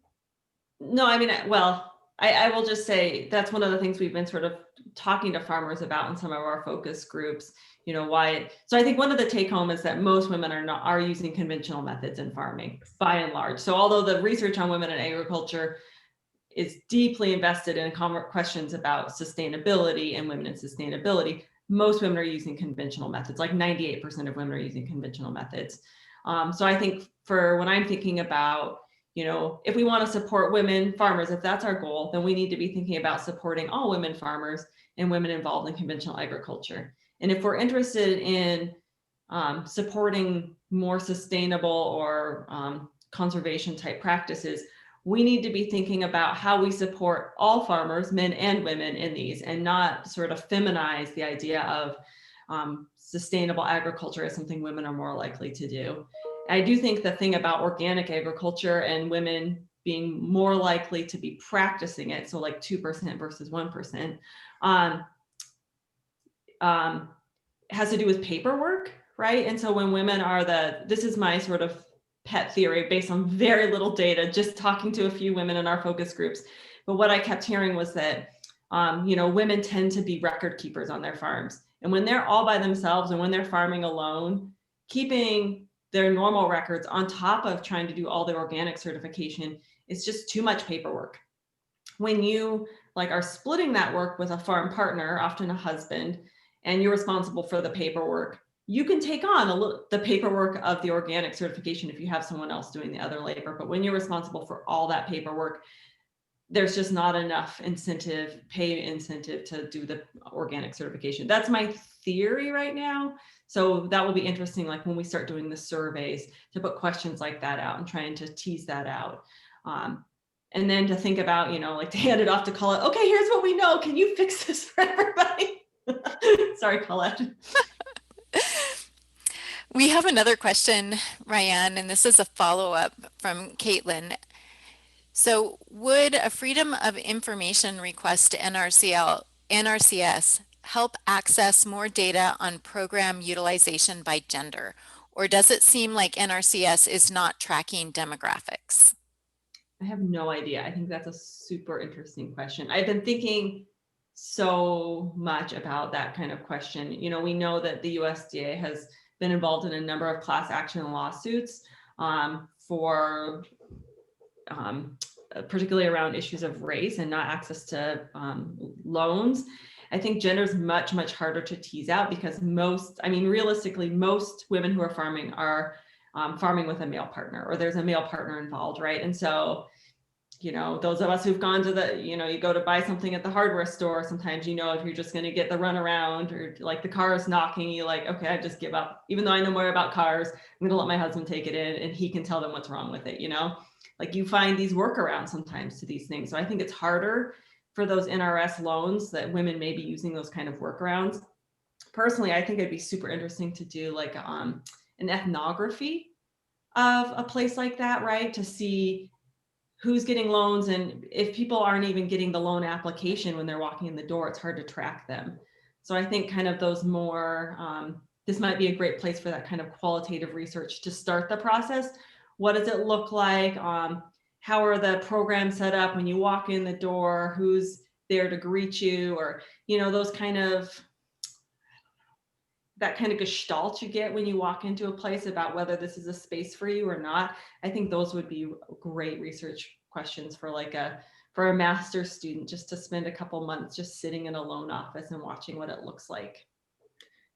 No, I mean, well, I will just say that's one of the things we've been sort of talking to farmers about in some of our focus groups, you know, why. So I think one of the take home is that most women are using conventional methods in farming by and large. So although the research on women in agriculture is deeply invested in questions about sustainability and women in sustainability, most women are using conventional methods, like 98% of women are using conventional methods. So I think for when I'm thinking about, you know, if we want to support women farmers, if that's our goal, then we need to be thinking about supporting all women farmers and women involved in conventional agriculture. And if we're interested in supporting more sustainable or conservation type practices, we need to be thinking about how we support all farmers, men and women, in these, and not sort of feminize the idea of sustainable agriculture as something women are more likely to do. I do think the thing about organic agriculture and women being more likely to be practicing it, so like 2% versus 1%, has to do with paperwork, right? And so when women are this is my sort of pet theory based on very little data, just talking to a few women in our focus groups. But what I kept hearing was that, you know, women tend to be record keepers on their farms. And when they're all by themselves and when they're farming alone, keeping their normal records on top of trying to do all the organic certification is just too much paperwork. When you are splitting that work with a farm partner, often a husband, and you're responsible for the paperwork, you can take on the paperwork of the organic certification if you have someone else doing the other labor. But when you're responsible for all that paperwork, there's just not enough pay incentive to do the organic certification. That's my theory right now. So that will be interesting, like when we start doing the surveys, to put questions like that out and trying to tease that out. And then to think about, you know, like to hand it off to Colette. Okay, here's what we know. Can you fix this for everybody? Sorry, Colette. We have another question, Ryanne, and this is a follow-up from Caitlin. So would a Freedom of Information request to NRCS help access more data on program utilization by gender? Or does it seem like NRCS is not tracking demographics? I have no idea. I think that's a super interesting question. I've been thinking so much about that kind of question. You know, we know that the USDA has been involved in a number of class action lawsuits for particularly around issues of race and not access to loans. I think gender is much, much harder to tease out because realistically, most women who are farming farming with a male partner, or there's a male partner involved, right? And so, you know, those of us who've gone to you go to buy something at the hardware store, sometimes, you know, if you're just going to get the runaround or like the car is knocking, you like, okay, I just give up. Even though I know more about cars, I'm going to let my husband take it in and he can tell them what's wrong with it, you know? Like you find these workarounds sometimes to these things. So I think it's harder for those NRS loans that women may be using those kind of workarounds. Personally, I think it'd be super interesting to do like an ethnography of a place like that, right? To see who's getting loans, and if people aren't even getting the loan application when they're walking in the door, it's hard to track them. So I think kind of those more, this might be a great place for that kind of qualitative research to start the process. What does it look like? How are the programs set up when you walk in the door? Who's there to greet you? Or, you know, those kind of, that kind of gestalt you get when you walk into a place about whether this is a space for you or not. I think those would be great research questions for a master's student, just to spend a couple months just sitting in a loan office and watching what it looks like.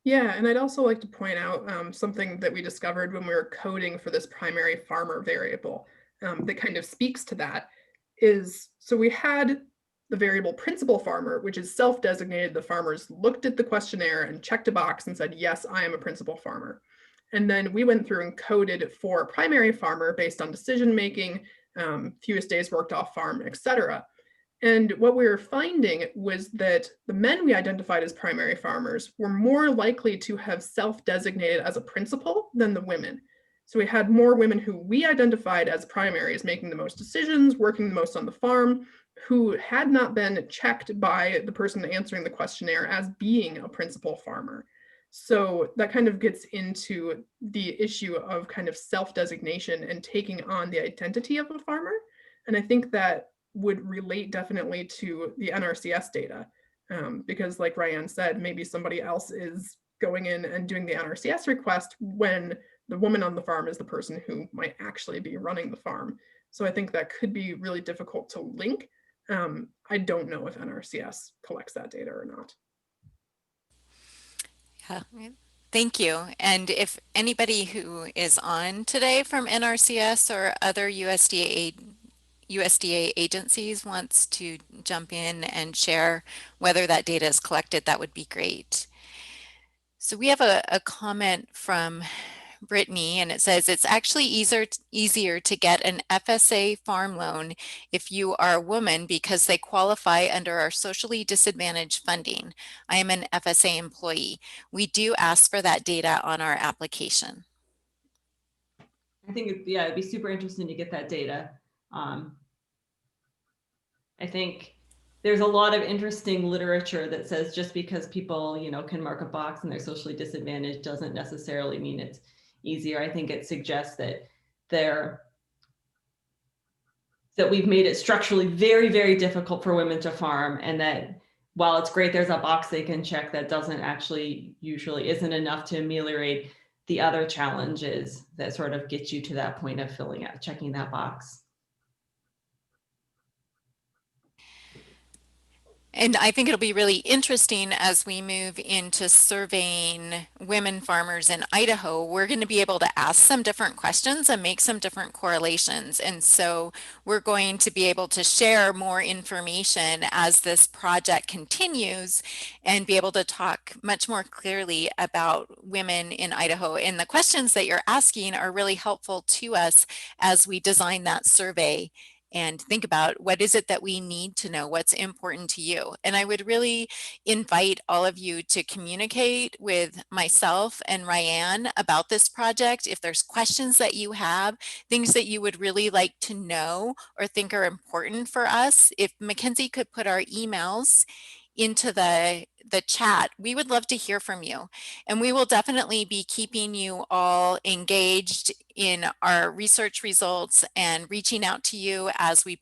Yeah, and I'd also like to point out something that we discovered when we were coding for this primary farmer variable that kind of speaks to that is, so we had the variable principal farmer, which is self-designated. The farmers looked at the questionnaire and checked a box and said, yes, I am a principal farmer. And then we went through and coded for primary farmer based on decision-making fewest days worked off farm, etc. And what we were finding was that the men we identified as primary farmers were more likely to have self-designated as a principal than the women. So we had more women who we identified as primaries, making the most decisions, working the most on the farm, who had not been checked by the person answering the questionnaire as being a principal farmer. So that kind of gets into the issue of kind of self-designation and taking on the identity of a farmer. And I think that would relate definitely to the NRCS data, because like Ryanne said, maybe somebody else is going in and doing the NRCS request when the woman on the farm is the person who might actually be running the farm. So I think that could be really difficult to link. I don't know if NRCS collects that data or not. Yeah. Thank you. And if anybody who is on today from NRCS or other USDA agencies wants to jump in and share whether that data is collected, that would be great. So we have a comment from Brittany, and it says it's actually easier to get an FSA farm loan if you are a woman because they qualify under our socially disadvantaged funding. I am an FSA employee. We do ask for that data on our application. I think, yeah, it'd be super interesting to get that data. I think there's a lot of interesting literature that says just because people, can mark a box and they're socially disadvantaged doesn't necessarily mean it's easier. I think it suggests that we've made it structurally very, very difficult for women to farm, and that while it's great there's a box they can check, that doesn't actually usually isn't enough to ameliorate the other challenges that sort of get you to that point of checking that box. And I think it'll be really interesting as we move into surveying women farmers in Idaho. We're going to be able to ask some different questions and make some different correlations. And so we're going to be able to share more information as this project continues and be able to talk much more clearly about women in Idaho. And the questions that you're asking are really helpful to us as we design that survey and think about what is it that we need to know, what's important to you. And I would really invite all of you to communicate with myself and Ryanne about this project. If there's questions that you have, things that you would really like to know or think are important for us, if Mackenzie could put our emails into the chat, we would love to hear from you. And we will definitely be keeping you all engaged in our research results and reaching out to you as we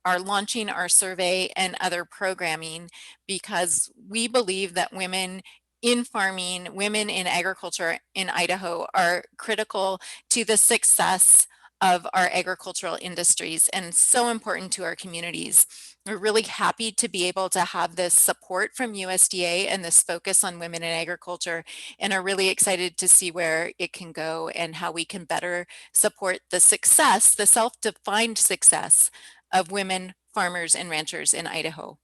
are launching our survey and other programming, because we believe that women in farming, women in agriculture in Idaho are critical to the success of our agricultural industries and so important to our communities. We're really happy to be able to have this support from USDA and this focus on women in agriculture, and are really excited to see where it can go and how we can better support the success, the self-defined success of women farmers and ranchers in Idaho.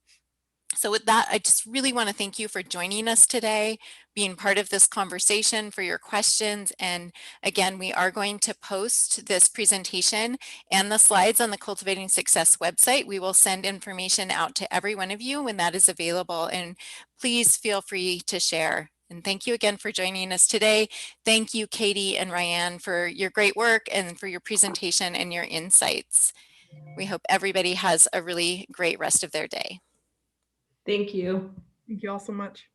So with that, I just really want to thank you for joining us today, being part of this conversation, for your questions. And again, we are going to post this presentation and the slides on the Cultivating Success website. We will send information out to every one of you when that is available. And please feel free to share. And thank you again for joining us today. Thank you, Katie and Ryanne, for your great work and for your presentation and your insights. We hope everybody has a really great rest of their day. Thank you. Thank you all so much.